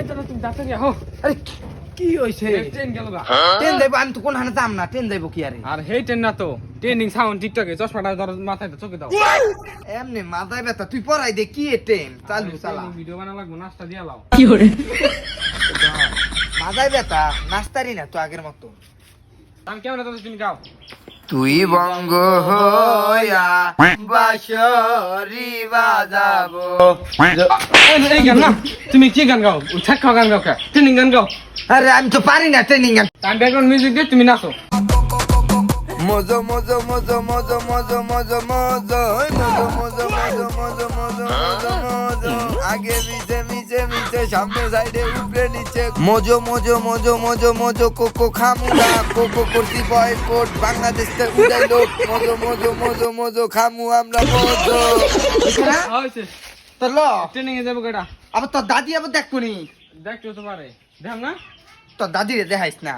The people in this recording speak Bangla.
চলো তুমি তাড়াতাড়ি আহো। আরে কি হইছে? ট্রেন গেল গা। ট্রেন যাইবো? আমি তো কোন হানে যাম না, ট্রেন যাইবো কি আরে? আর হেই ট্রেন না তো, ট্রেনিং সাউন্ড টিকটকে চশমাটা ধর মাথায় তো চোখে দাও। এমনি মাথায় ব্যথা, তুই পড়াই দে কি এ ট্রেন চালু চালা। ভিডিও বানা লাগবো, নাস্তা দিয়া লাও। মাথায় ব্যথা, নাস্তারি না তো আগের মতো। আমি কেমন আছো তুমি গাও। তুই বঙ্গ হইয়া বাঁশরি বাজাবো। এই গান না, তুমি কি গান গাও? ছাক্কা গান গাও কা? ট্রেনিং গান গাও। আরে আমি তো পারি না ট্রেনিং গান। আমি ব্যাকগ্রাউন্ড মিউজিক দিয়ে তুমি নাচো। মজো মজো মজো মজো মজো মজো মজো মজো মজো মজো মজো মজো মজো মজো আগে মিছে মিছে মিছে সামনে সাইডে উপরে নিচে মজো মজো মজো মজো মজো কোকো খামুরা কোকো করতি বয়কট বাংলাদেশ থেকে উড়াইলো মজো মজো মজো মজো খামু আমরা মজো। হইছে তো ল ট্রেনিং এ যাবো কেডা? আবার তোর দাদি আবার দেখবো নি। দেখতে তো পারে, দেখ না। তোর দাদি রে দেখাইস না।